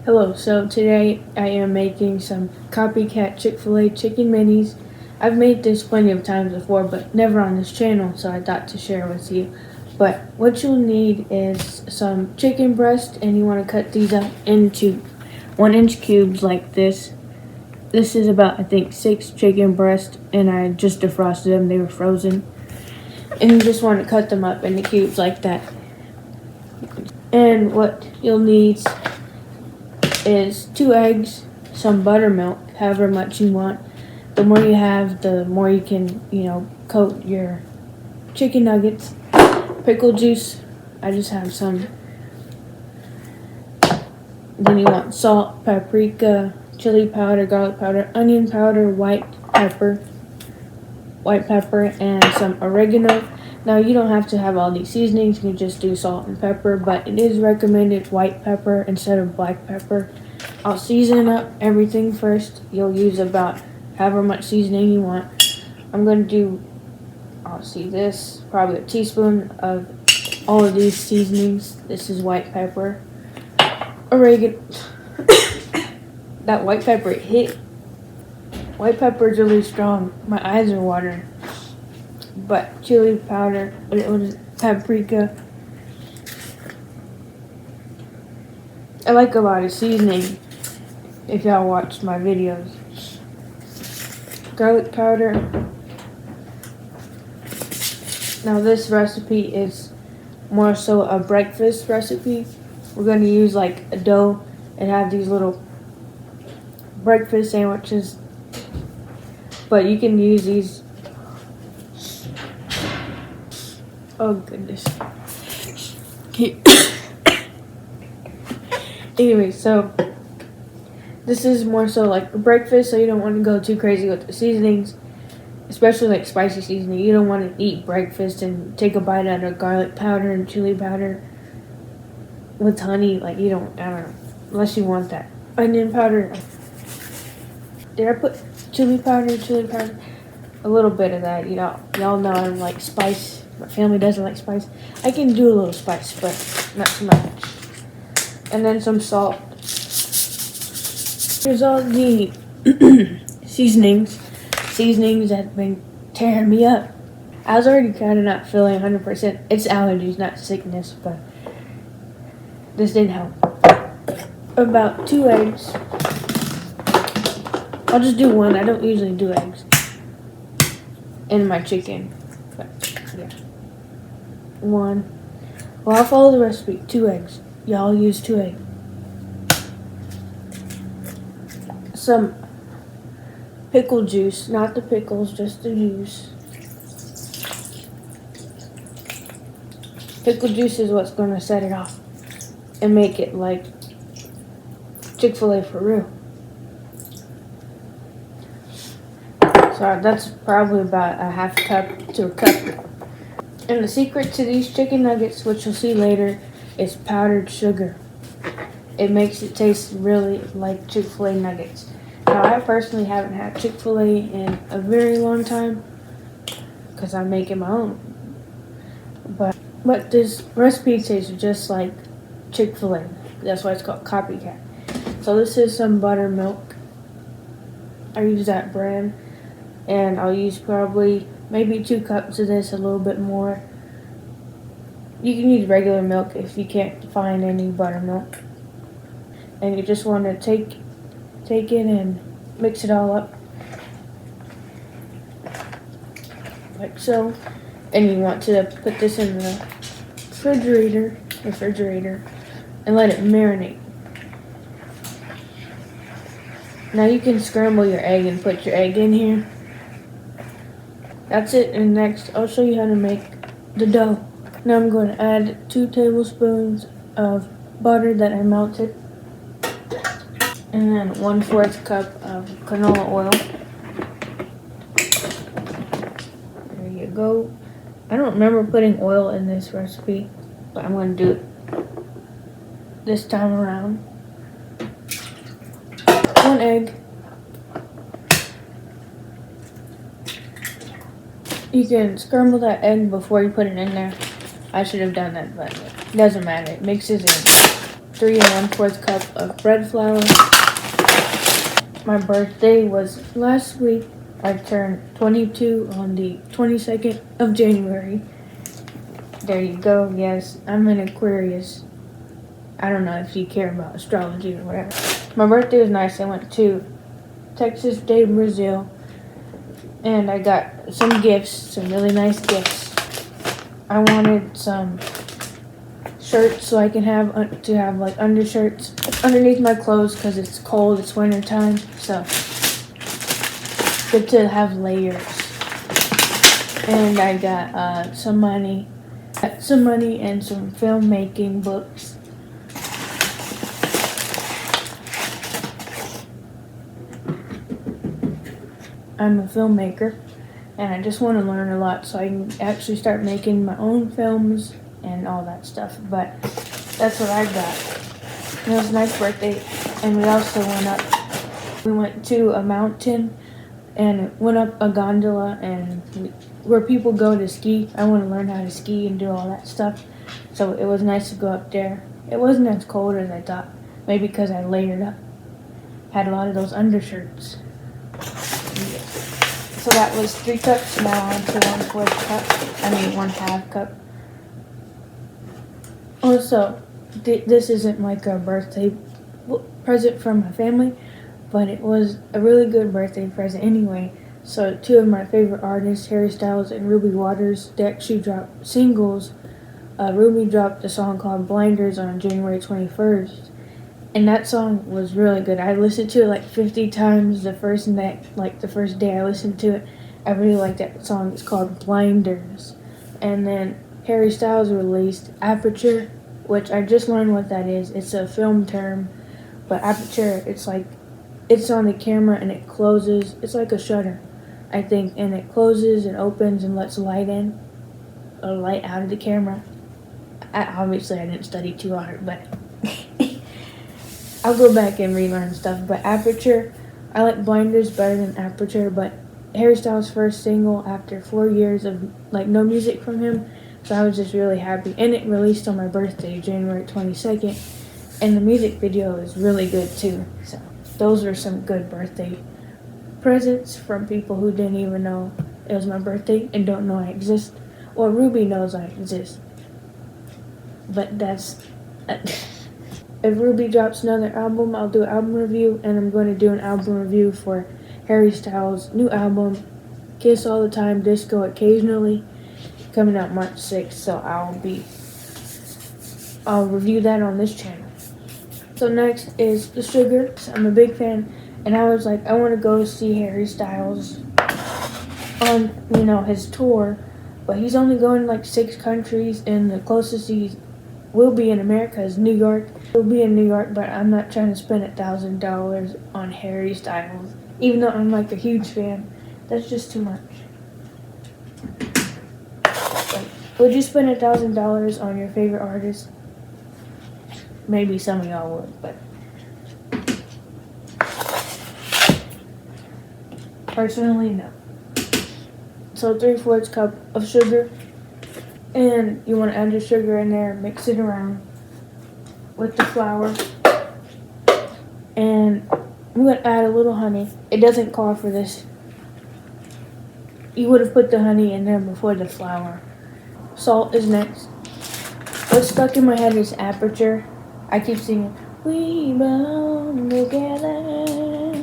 Hello, so today I am making some copycat Chick-fil-A chicken minis. I've made this plenty of times before, but never on this channel, so I thought to share with you. But what you'll need is some chicken breast, and you want to cut these up into 1-inch cubes like this. This is about, I think, 6 chicken breasts, and I just defrosted them, they were frozen. And you just want to cut them up into cubes like that. And what you'll need is 2 eggs, some buttermilk, however much you want. The more you have, the more you can, coat your chicken nuggets. Pickle juice, I just have some. Then you want salt, paprika, chili powder, garlic powder, onion powder, white pepper, and some oregano. Now, you don't have to have all these seasonings, you can just do salt and pepper, but it is recommended white pepper instead of black pepper. I'll season up everything first. You'll use about however much seasoning you want. I'm going to do, this, probably a teaspoon of all of these seasonings. This is white pepper, oregano. That white pepper hit. White pepper is really strong. My eyes are watering. But chili powder, paprika. I like a lot of seasoning, if y'all watched my videos. Garlic powder. Now this recipe is more so a breakfast recipe. We're going to use like a dough and have these little breakfast sandwiches. But you can use these. Oh goodness. Anyway, so this is more so like a breakfast, so you don't want to go too crazy with the seasonings, especially like spicy seasoning. You don't want to eat breakfast and take a bite out of garlic powder and chili powder with honey. Like, I don't know, unless you want that. Onion powder. Did I put chili powder? A little bit of that. Y'all know I don't like spice. My family doesn't like spice. I can do a little spice, but not too much. And then some salt. Here's all the seasonings. Seasonings that have been tearing me up. I was already kind of not feeling 100%. It's allergies, not sickness, but this didn't help. About 2 eggs. I'll just do 1. I don't usually do eggs in my chicken. But, yeah. 1. Well, I'll follow the recipe. 2 eggs. Y'all use 2 eggs. Some pickle juice, not the pickles, just the juice. Pickle juice is what's going to set it off and make it like Chick-fil-A for real. So that's probably about a half cup to a cup. And the secret to these chicken nuggets, which you'll see later, is powdered sugar. It makes it taste really like Chick-fil-A nuggets. Now, I personally haven't had Chick-fil-A in a very long time because I'm making my own. But this recipe tastes just like Chick-fil-A. That's why it's called Copycat. So this is some buttermilk. I use that brand. And I'll use probably maybe 2 cups of this, a little bit more. You can use regular milk if you can't find any buttermilk. And you just want to take it and mix it all up. Like so. And you want to put this in the refrigerator and let it marinate. Now you can scramble your egg and put your egg in here. That's it, and next I'll show you how to make the dough. Now I'm going to add 2 tablespoons of butter that I melted. And then 1/4 cup of canola oil. There you go. I don't remember putting oil in this recipe, but I'm going to do it this time around. 1 egg. You can scramble that egg before you put it in there. I should have done that, but it doesn't matter. It mixes in. 3 1/4 cup of bread flour. My birthday was last week. I turned 22 on the 22nd of January. There you go. Yes, I'm an Aquarius. I don't know if you care about astrology or whatever. My birthday was nice. I went to Texas de Brazil, and I got some gifts, some really nice gifts. I wanted some shirts so I can have like undershirts underneath my clothes because it's cold, it's winter time, so good to have layers. And I got some money and some filmmaking books. I'm a filmmaker, and I just want to learn a lot so I can actually start making my own films and all that stuff. But that's what I got. And it was a nice birthday, and we also went to a mountain and went up a gondola and where people go to ski. I want to learn how to ski and do all that stuff, so it was nice to go up there. It wasn't as cold as I thought, maybe because I layered up, had a lot of those undershirts. So that was 3 cups. Now on to 1/4 cup. 1/2 cup. Also, this isn't like a birthday present from my family, but it was a really good birthday present anyway. So 2 of my favorite artists, Harry Styles and Ruby Waters, they actually dropped singles. Ruby dropped a song called Blinders on January 21st. And that song was really good. I listened to it like 50 times the first day I listened to it. I really liked that song. It's called Blinders. And then Harry Styles released Aperture, which I just learned what that is. It's a film term, but aperture, it's on the camera and it closes. It's like a shutter, I think, and it closes and opens and lets light in, or light out of the camera. Obviously, I didn't study too hard, but I'll go back and relearn stuff. But Aperture, I like Blinders better than Aperture, but Harry Styles' first single after 4 years of no music from him, so I was just really happy. And it released on my birthday, January 22nd, and the music video is really good too. So those were some good birthday presents from people who didn't even know it was my birthday and don't know I exist. Well, Ruby knows I exist, but that's... If Ruby drops another album, I'll do an album review, and I'm going to do an album review for Harry Styles' new album, Kiss All the Time, Disco Occasionally, coming out March 6th, so I'll review that on this channel. So next is The Sugar. I'm a big fan, and I was like, I want to go see Harry Styles on, his tour, but he's only going like 6 countries, and the closest he will be in America is New York. He'll be in New York, but I'm not trying to spend $1,000 on Harry Styles, even though I'm like a huge fan. That's just too much. Would you spend $1,000 on your favorite artist? Maybe some of y'all would, but personally, no. So 3/4 cup of sugar, and you want to add your sugar in there, mix it around with the flour, and I'm going to add a little honey. It doesn't call for this. You would have put the honey in there before the flour. Salt is next. What's stuck in my head is Aperture. I keep singing, we belong together.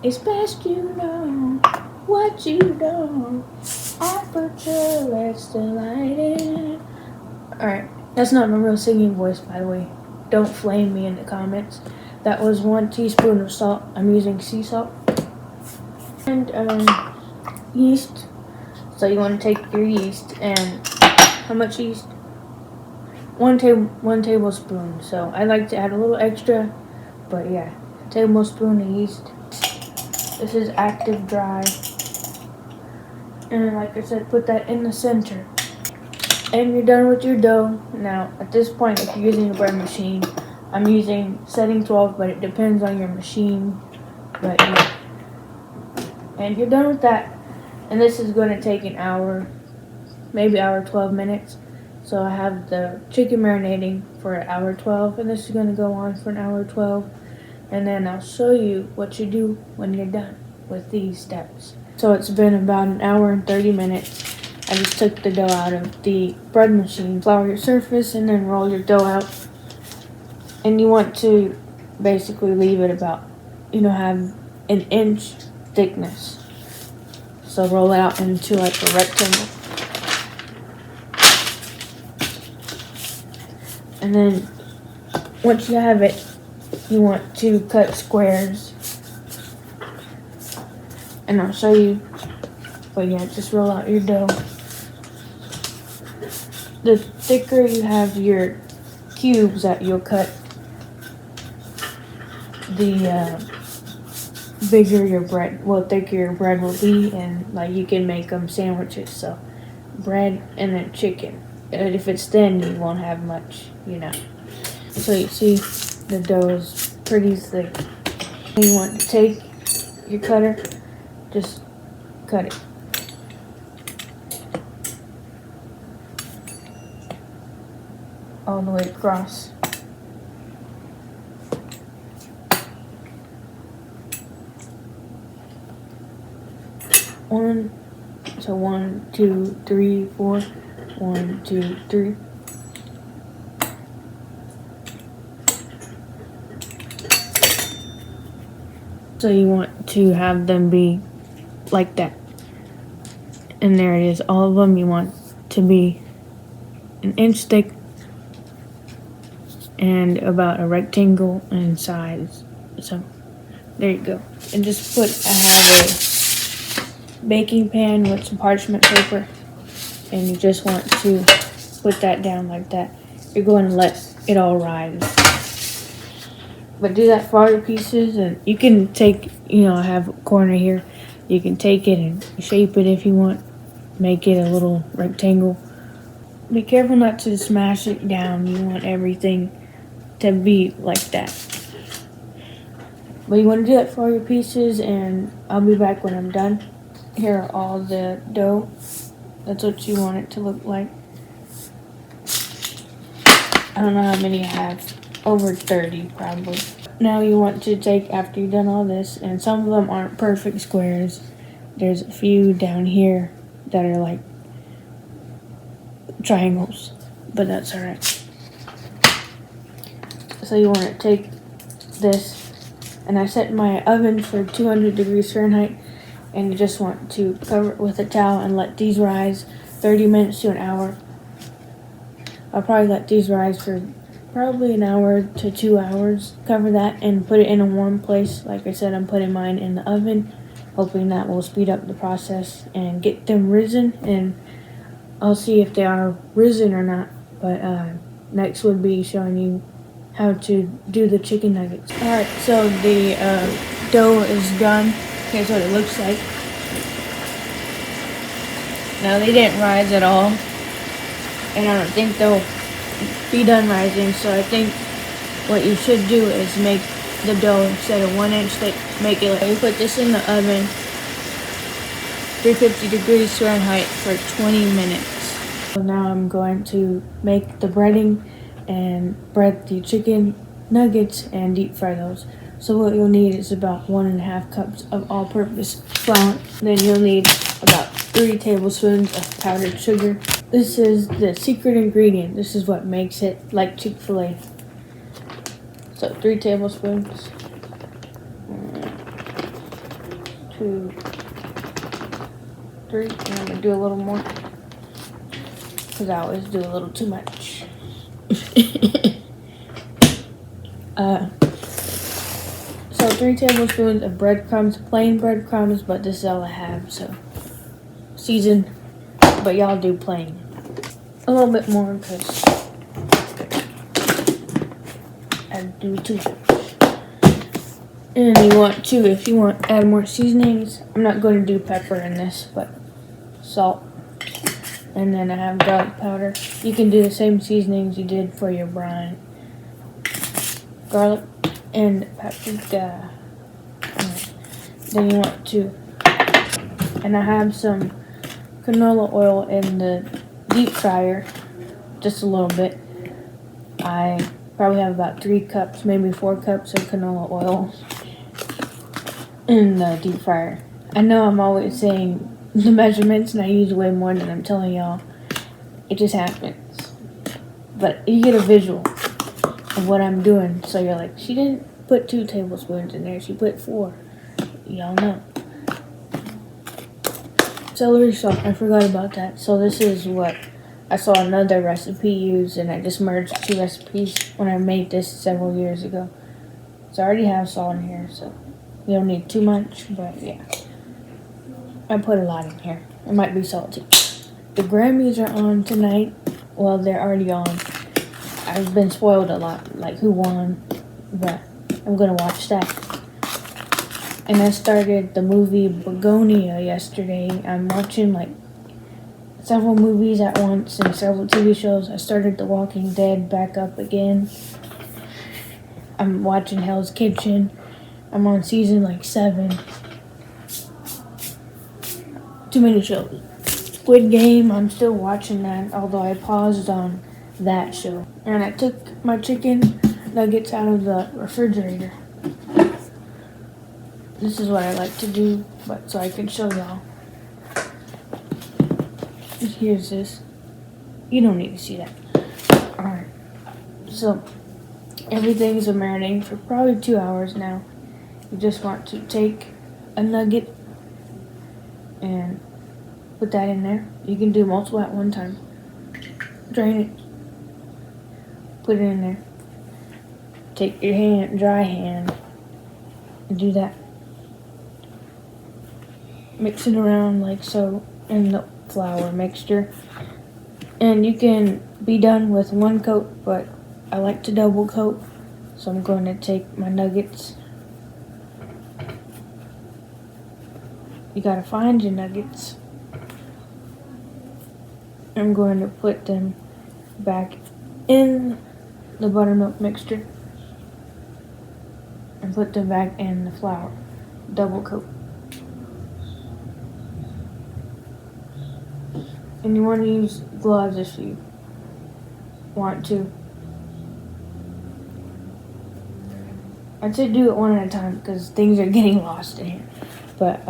It's best you know what you know. Aperture lets the light in. Alright, that's not my real singing voice, by the way. Don't flame me in the comments. That was 1 teaspoon of salt. I'm using sea salt. And yeast. So you want to take your yeast, and how much yeast? 1 tablespoon. So I like to add a little extra, but yeah, a tablespoon of yeast. This is active dry. And like I said, put that in the center. And you're done with your dough. Now, at this point, if you're using a bread machine, I'm using setting 12, but it depends on your machine. But yeah. And you're done with that. And this is going to take an hour, maybe hour 12 minutes. So I have the chicken marinating for an hour 12, and this is going to go on for an hour 12, and then I'll show you what you do when you're done with these steps. So it's been about an hour and 30 minutes. I just took the dough out of the bread machine. Flour your surface and then roll your dough out. And you want to basically leave it about, have an inch thickness. So roll it out into like a rectangle. And then once you have it, you want to cut squares. And I'll show you. But yeah, just roll out your dough. The thicker you have your cubes that you'll cut, the bigger your bread, thicker your bread will be, and like you can make them sandwiches. So bread and then chicken. And if it's thin, you won't have much, So you see, the dough is pretty thick. You want to take your cutter, just cut it. All the way across. So 1, 2, 3, 4. 1, 2, 3. So you want to have them be like that. And there it is. All of them you want to be an inch thick and about a rectangle in size. So there you go. And just I have a baking pan with some parchment paper, and you just want to put that down like that. You're going to let it all rise. But do that for all your pieces, and you can take, I have a corner here. You can take it and shape it if you want. Make it a little rectangle. Be careful not to smash it down. You want everything to be like that. But you want to do that for all your pieces, and I'll be back when I'm done. Here are all the dough. That's what you want it to look like. I don't know how many I have. Over 30 probably. Now you want to take, after you've done all this, and some of them aren't perfect squares. There's a few down here that are like triangles, but that's alright. So you want to take this, and I set my oven for 200 degrees Fahrenheit, and you just want to cover it with a towel and let these rise 30 minutes to an hour. I'll probably let these rise for probably an hour to 2 hours. Cover that and put it in a warm place. Like I said, I'm putting mine in the oven, hoping that will speed up the process and get them risen, and I'll see if they are risen or not. But next would be showing you how to do the chicken nuggets. Alright, so the dough is done. Here's what it looks like. Now they didn't rise at all, and I don't think they'll be done rising, so I think what you should do is make the dough, instead of 1 inch thick, make it like, you put this in the oven 350 degrees Fahrenheit for 20 minutes. So now I'm going to make the breading and bread the chicken nuggets and deep fry those. So what you'll need is about 1.5 cups of all-purpose flour. Then you'll need about 3 tablespoons of powdered sugar. This is the secret ingredient. This is what makes it like Chick-Fil-A. So 3 tablespoons. 1, 2, 3. And I'm going to do a little more, because I always do a little too much. So 3 tablespoons of breadcrumbs, plain breadcrumbs, but this is all I have, so seasoned, but y'all do plain. A little bit more, because I do too much. And you want to, if you want, add more seasonings. I'm not going to do pepper in this, but salt. And then I have garlic powder. You can do the same seasonings you did for your brine. Garlic and paprika. Then you want to, and I have some canola oil in the deep fryer, just a little bit. I probably have about 3 cups, maybe 4 cups of canola oil in the deep fryer. I know I'm always saying the measurements and I use way more than I'm telling y'all. It just happens. But you get a visual of what I'm doing. So you're like, she didn't put 2 tablespoons in there, she put 4. Y'all know. Celery salt, I forgot about that. So this is what I saw another recipe used, and I just merged 2 recipes when I made this several years ago. So I already have salt in here, so you don't need too much, but yeah. I put a lot in here. It might be salty. The Grammys are on tonight. Well, they're already on. I've been spoiled a lot, like who won, but I'm gonna watch that. And I started the movie Begonia yesterday. I'm watching like several movies at once and several TV shows. I started The Walking Dead back up again. I'm watching Hell's Kitchen. I'm on season like 7. Too many shows. Squid Game, I'm still watching that, although I paused on that show. And I took my chicken nuggets out of the refrigerator. This is what I like to do, but so I can show y'all. Here's this. You don't need to see that. Alright. So, everything's a marinating for probably 2 hours now. You just want to take a nugget and put that in there. You can do multiple at one time. Drain it. Put it in there. Take your hand, dry hand, and do that. Mix it around like so in the flour mixture. And you can be done with 1 coat, but I like to double coat. So I'm going to take my nuggets. You gotta find your nuggets. I'm going to put them back in the buttermilk mixture and put them back in the flour. Double coat. And you want to use gloves if you want to. I'd say do it one at a time because things are getting lost in here. But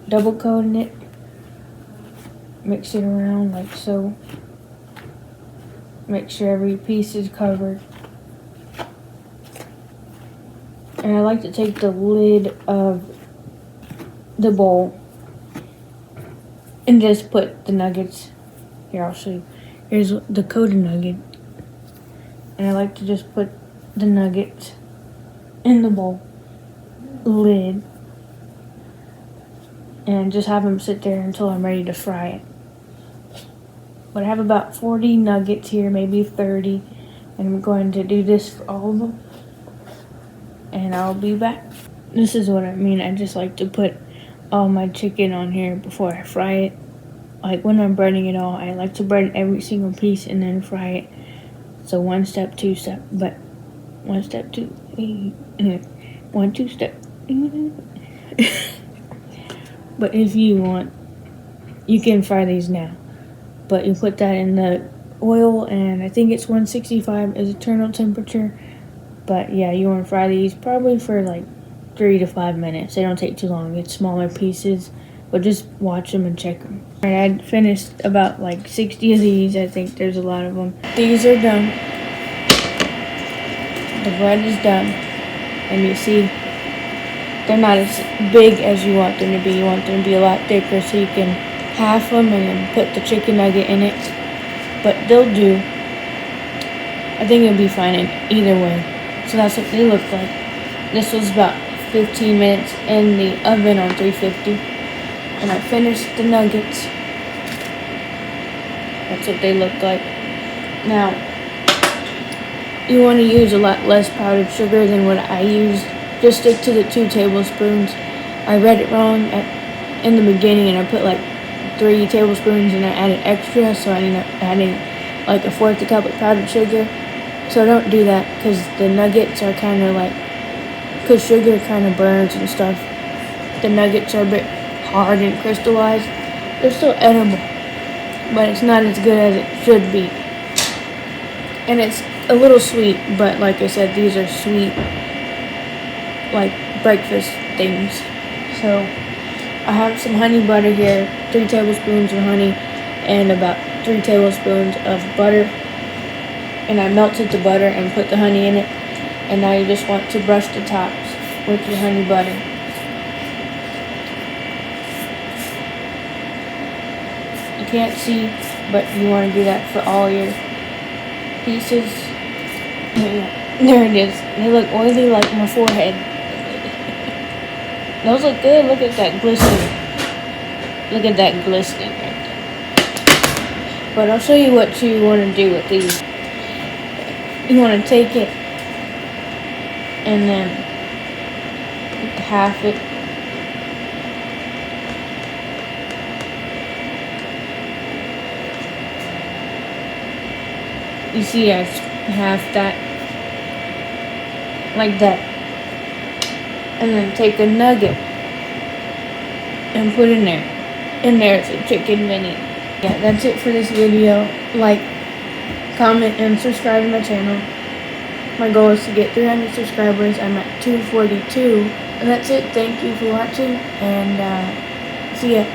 double coating it. Mix it around like so. Make sure every piece is covered. And I like to take the lid of the bowl and just put the nuggets. Here, I'll show you. Here's the coated nugget. And I like to just put the nuggets in the bowl lid and just have them sit there until I'm ready to fry it. But I have about 40 nuggets here, maybe 30. And I'm going to do this for all of them. And I'll be back. This is what I mean. I just like to put all my chicken on here before I fry it. Like when I'm breading it all, I like to bread every single piece and then fry it. So 1 step, 2 step, but 1 step, 2, 1, 2 step. But if you want, you can fry these now. But you put that in the oil, and I think it's 165 is eternal temperature. But yeah, you want to fry these probably for like 3 to 5 minutes. They don't take too long. It's smaller pieces, but just watch them and check them. Alright, I finished about like 60 of these. I think there's a lot of them. These are done. The bread is done. And you see, they're not as big as you want them to be. You want them to be a lot thicker so you can half them and then put the chicken nugget in it. But they'll do. I think it'll be fine in either way. So that's what they look like. This was about 15 minutes in the oven on 350. And I finished the nuggets. That's what they look like. Now, you want to use a lot less powdered sugar than what I use. Just stick to the 2 tablespoons. I read it wrong in the beginning and I put like 3 tablespoons and I added extra, so I ended up adding like 1/4 cup of powdered sugar. So don't do that because the nuggets are kind of like, because sugar kind of burns and stuff. The nuggets are a bit hard and crystallized. They're still edible, but it's not as good as it should be. And it's a little sweet, but like I said, these are sweet, like breakfast things. So I have some honey butter here, 3 tablespoons of honey, and about 3 tablespoons of butter. And I melted the butter and put the honey in it. And now you just want to brush the tops with your honey butter. You can't see, but you want to do that for all your pieces. There it is. They look oily like my forehead. Those look good. Look at that glistening. Look at that glistening right there. But I'll show you what you want to do with these. You want to take it and then half it. You see, I half that, like that, and then take a nugget and put in there. And there's a chicken mini. Yeah, that's it for this video. Like, comment, and subscribe to my channel. My goal is to get 300 subscribers. I'm at 242. And that's it. Thank you for watching, and see ya.